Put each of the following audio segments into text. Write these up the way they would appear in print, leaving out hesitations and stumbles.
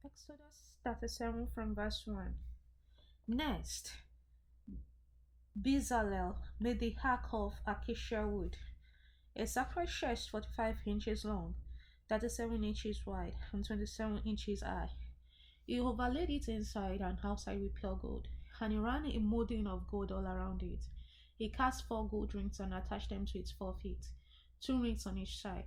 Exodus 37 from verse 1. Next, Bezalel made the ark of acacia wood, a sacred chest 45 inches long, 37 inches wide, and 27 inches high. He overlaid it inside and outside with pure gold, and he ran a molding of gold all around it. He cast 4 gold rings and attached them to its 4 feet, 2 rings on each side.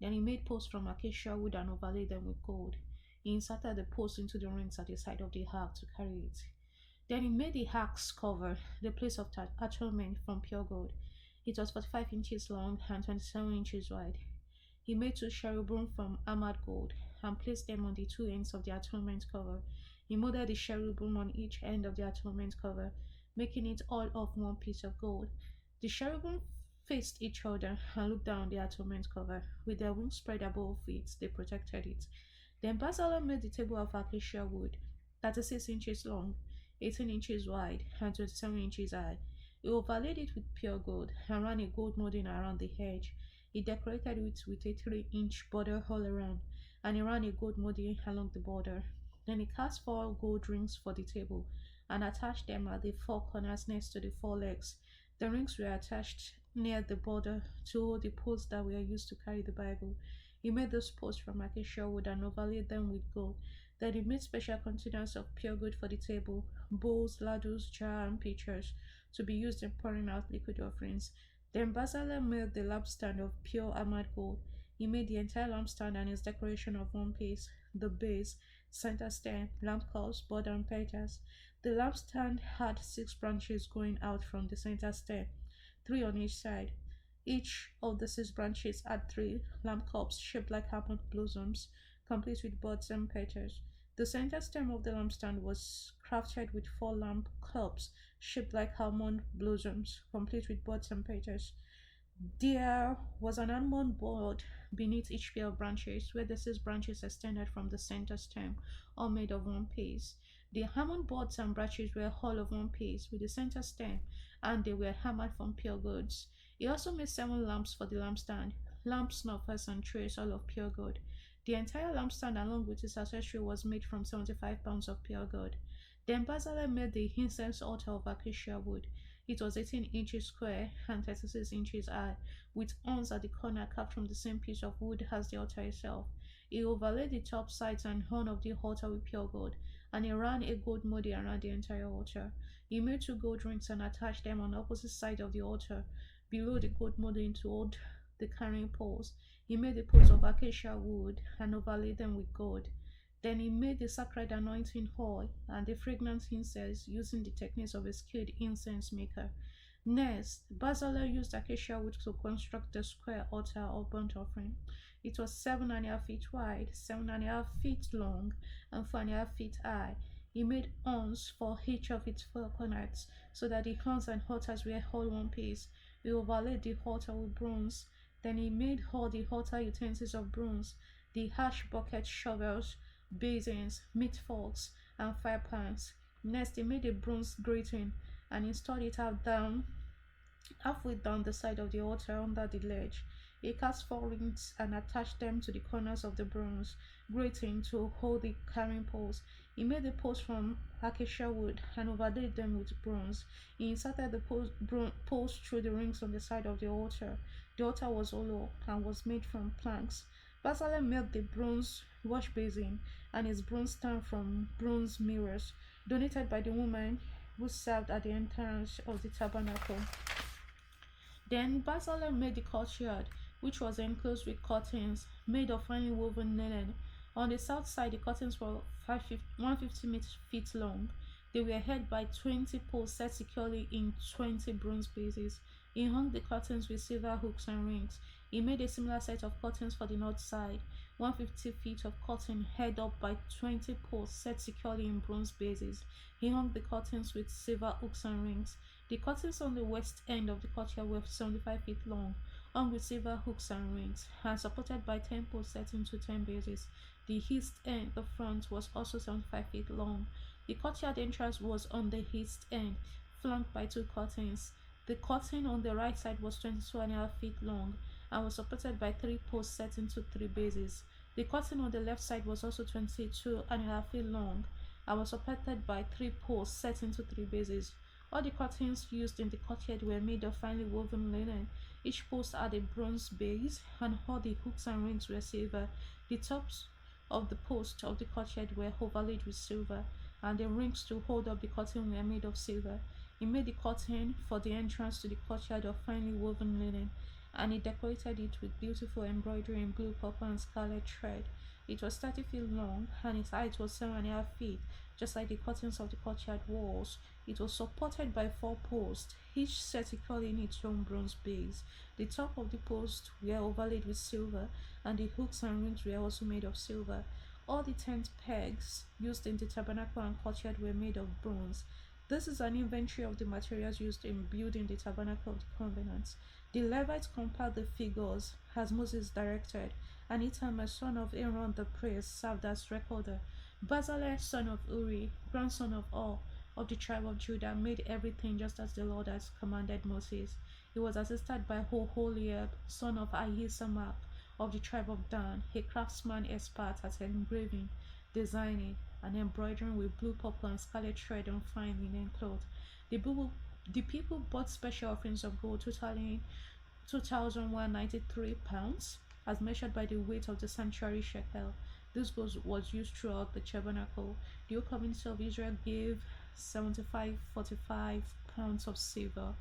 Then he made posts from acacia wood and overlaid them with gold. He inserted the posts into the rings at the side of the ark to carry it. Then he made the ark's cover, the place of atonement, from pure gold. It was 45 inches long and 27 inches wide. He made 2 cherubim from hammered gold and placed them on the 2 ends of the atonement cover. He molded the cherubim on each end of the atonement cover, making it all of one piece of gold. The cherubim faced each other and looked down the atonement cover. With their wings spread above it, they protected it. Then Bezalel made the table of acacia wood, 36 inches long, 18 inches wide, and 27 inches high. He overlaid it with pure gold and ran a gold molding around the edge. He decorated it with a 3-inch border all around, and he ran a gold molding along the border. Then he cast 4 gold rings for the table and attached them at the 4 corners next to the 4 legs. The rings were attached near the border to hold the poles that were used to carry the Bible. He made those poles from acacia wood and overlaid them with gold. Then he made special containers of pure gold for the table, bowls, ladles, jars, and pitchers, to be used in pouring out liquid offerings. Then Bezalel made the lampstand of pure hammered gold. He made the entire lampstand and its decoration of one piece, the base, center stem, lamp cups, border, and petals. The lampstand had 6 branches going out from the center stem, 3 on each side. Each of the 6 branches had 3 lamp cups shaped like almond blossoms, complete with buds and petals. The center stem of the lampstand was crafted with 4 lamp cups shaped like almond blossoms, complete with buds and petals. There was an almond board beneath each pair of branches, where the 6 branches extended from the center stem, all made of one piece. The almond boards and branches were all of one piece with the center stem, and they were hammered from pure goods. He also made 7 lamps for the lampstand, lamps, snuffers, and trays, all of pure gold. The entire lampstand, along with its accessory, was made from 75 pounds of pure gold. Then Bezalel made the incense altar of acacia wood. It was 18 inches square and 36 inches high, with horns at the corner carved from the same piece of wood as the altar itself. He overlaid the top sides and horn of the altar with pure gold, and he ran a gold molding around the entire altar. He made 2 gold rings and attached them on opposite sides of the altar, below the gold molding, to hold the carrying poles. He made the poles of acacia wood and overlaid them with gold. Then he made the sacred anointing oil and the fragrant incense using the techniques of a skilled incense maker. Next, Bezalel used acacia wood to construct the square altar of burnt offering. It was 7.5 feet wide, 7.5 feet long, and 4.5 feet high. He made horns for each of its 4 corners, so that the horns and altars were all one piece. He overlaid the altar with bronze. Then he made all the altar utensils of bronze, the ash bucket, shovels, basins, meat forks, and fire pans. Next, he made a bronze grating and installed it halfway down the side of the altar under the ledge. He cast 4 rings and attached them to the corners of the bronze grating to hold the carrying poles. He made the poles from acacia wood and overlaid them with bronze. He inserted the poles through the rings on the side of the altar. The altar was hollow and was made from planks. Bezalel made the bronze wash basin and its bronze stand from bronze mirrors, donated by the woman who served at the entrance of the tabernacle. Then Bezalel made the courtyard, which was enclosed with curtains made of finely woven linen. On the south side, the curtains were 150 feet long. They were held by 20 poles set securely in 20 bronze bases. He hung the curtains with silver hooks and rings. He made a similar set of curtains for the north side, 150 feet of curtain held up by 20 poles set securely in bronze bases. He hung the curtains with silver hooks and rings. The curtains on the west end of the courtyard were 75 feet long, hung with silver hooks and rings, and supported by 10 poles set into 10 bases. The east end, the front, was also 75 feet long. The courtyard entrance was on the east end, flanked by 2 curtains. The curtain on the right side was 22.5 feet long and was supported by 3 posts set into 3 bases. The curtain on the left side was also 22.5 feet long and was supported by three posts set into three bases. All the curtains used in the courtyard were made of finely woven linen. Each post had a bronze base, and all the hooks and rings were silver. The tops of the posts of the courtyard were overlaid with silver, and the rings to hold up the curtain were made of silver. He made the curtain for the entrance to the courtyard of finely woven linen, and he decorated it with beautiful embroidery in blue, purple, and scarlet thread. It was 30 feet long, and its height was 7.5 feet, just like the curtains of the courtyard walls. It was supported by four posts, each set equally in its own bronze base. The top of the posts were overlaid with silver, and the hooks and rings were also made of silver. All the tent pegs used in the tabernacle and courtyard were made of bronze. This is an inventory of the materials used in building the tabernacle of the covenant. The Levites compiled the figures as Moses directed, and Itamar, son of Aaron the priest, served as recorder. Bezalel, son of Uri, grandson of Hur, of the tribe of Judah, made everything just as the Lord has commanded Moses. He was assisted by Oholiab, son of Ahisamach, of the tribe of Dan, a craftsman expert at engraving, designing, and embroidering with blue, purple, and scarlet thread on fine linen cloth. The people bought special offerings of gold totaling 2,193 pounds, as measured by the weight of the sanctuary shekel. This was used throughout the tabernacle. The whole community of Israel gave 75.45 pounds of silver,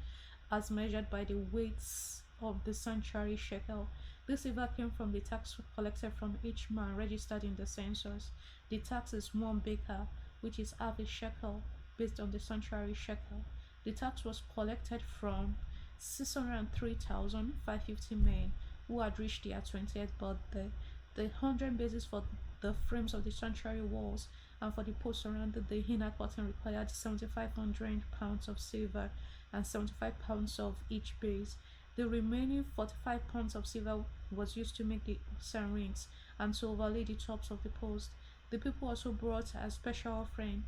as measured by the weights of the sanctuary shekel. This silver came from the tax collected from each man registered in the census. The tax is 1 baker, which is half a shekel, based on the sanctuary shekel. The tax was collected from 603,550 men who had reached their 20th birthday. The 100 bases for the frames of the sanctuary walls and for the posts surrounding the inner curtain required 7,500 pounds of silver and 75 pounds of each base. The remaining 45 pounds of silver was used to make the hooks and rings and to overlay the tops of the post. The people also brought a special offering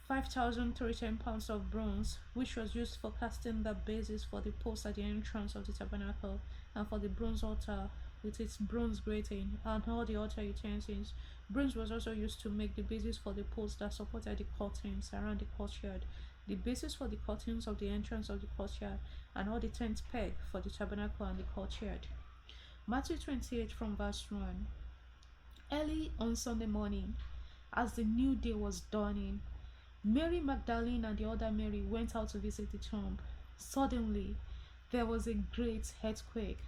5,310 pounds of bronze, which was used for casting the bases for the posts at the entrance of the tabernacle, and for the bronze altar with its bronze grating and all the altar utensils. Bronze was also used to make the bases for the posts that supported the curtains around the courtyard, the bases for the curtains of the entrance of the courtyard, and all the tent peg for the tabernacle and the courtyard. Matthew 28 from verse 1. Early on Sunday morning, as the new day was dawning, Mary Magdalene and the other Mary went out to visit the tomb. Suddenly, there was a great earthquake,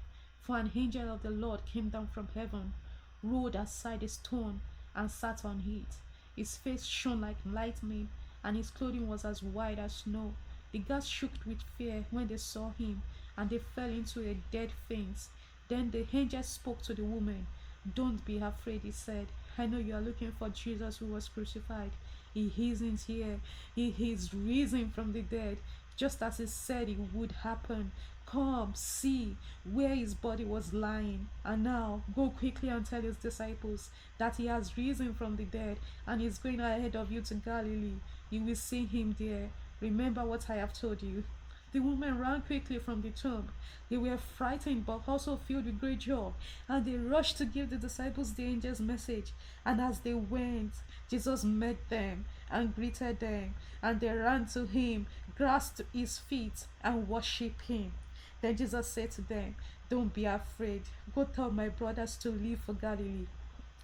for an angel of the Lord came down from heaven, rolled aside a stone, and sat on it. His face shone like lightning, and his clothing was as white as snow. The guards shook with fear when they saw him, and they fell into a dead faint. Then the angel spoke to the woman. "Don't be afraid," he said. "I know you are looking for Jesus who was crucified. He isn't here. He is risen from the dead, just as he said it would happen. Come, see where his body was lying. And now go quickly and tell his disciples that he has risen from the dead and is going ahead of you to Galilee. You will see him there. Remember what I have told you." The women ran quickly from the tomb. They were frightened but also filled with great joy, and they rushed to give the disciples the angel's message. And as they went, Jesus met them and greeted them, and they ran to him, grasped his feet, and worshipped him. Then Jesus said to them, "Don't be afraid. Go tell my brothers to leave for Galilee,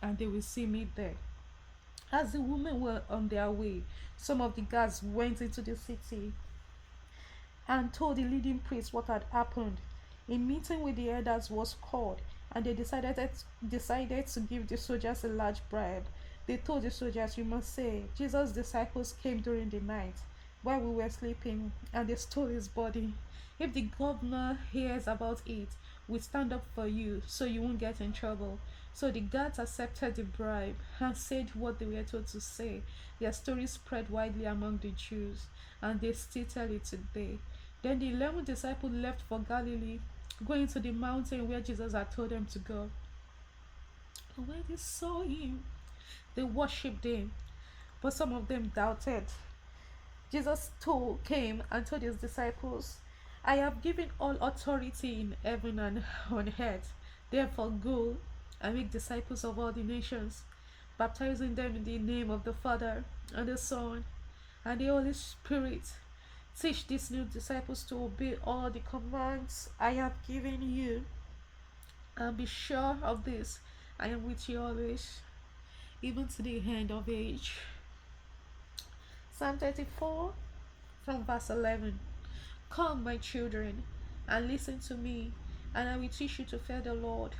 and they will see me there." As the women were on their way, some of the guards went into the city and told the leading priests what had happened. A meeting with the elders was called, and they decided to give the soldiers a large bribe. They told the soldiers, "You must say, 'Jesus' disciples came during the night while we were sleeping, and they stole his body. If the governor hears about it, we'll stand up for you so you won't get in trouble." So the guards accepted the bribe and said what they were told to say. Their story spread widely among the Jews, and they still tell it today. Then the 11 disciples left for Galilee, going to the mountain where Jesus had told them to go. And when they saw him, they worshipped him, but some of them doubted. Jesus came and told his disciples, "I have given all authority in heaven and on earth. Therefore go and make disciples of all the nations, baptizing them in the name of the Father, and the Son, and the Holy Spirit. Teach these new disciples to obey all the commands I have given you, and be sure of this: I am with you always, even to the end of age. Psalm 34 from verse 11. Come, my children, and listen to me, and I will teach you to fear the Lord.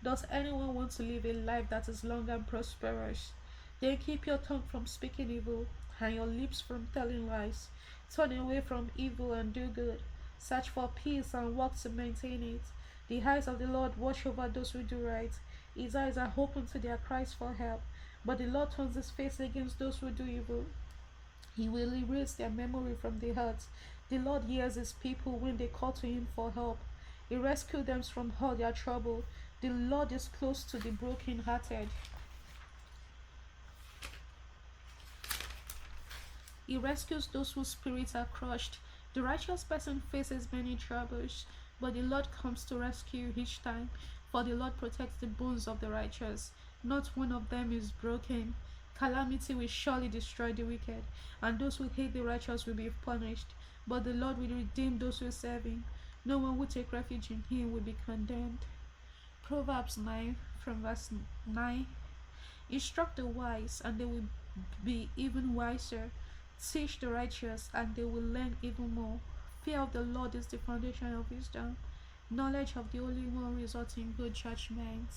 Does anyone want to live a life that is long and prosperous? Then keep your tongue from speaking evil, and your lips from telling lies. Turn away from evil and do good. Search for peace and work to maintain it. The eyes of the Lord watch over those who do right. His eyes are open to their cries for help, but the Lord turns his face against those who do evil. He will erase their memory from the heart. The Lord hears his people when they call to him for help. He rescues them from all their trouble. The Lord is close to the brokenhearted. He rescues those whose spirits are crushed. The righteous person faces many troubles, but the Lord comes to rescue each time. For the Lord protects the bones of the righteous. Not one of them is broken. Calamity will surely destroy the wicked, and those who hate the righteous will be punished. But the Lord will redeem those who serve him. No one who take refuge in him will be condemned. Proverbs 9 from verse 9. Instruct the wise, and they will be even wiser. Teach the righteous, and they will learn even more. Fear of the Lord is the foundation of wisdom. Knowledge of the Holy One results in good judgment.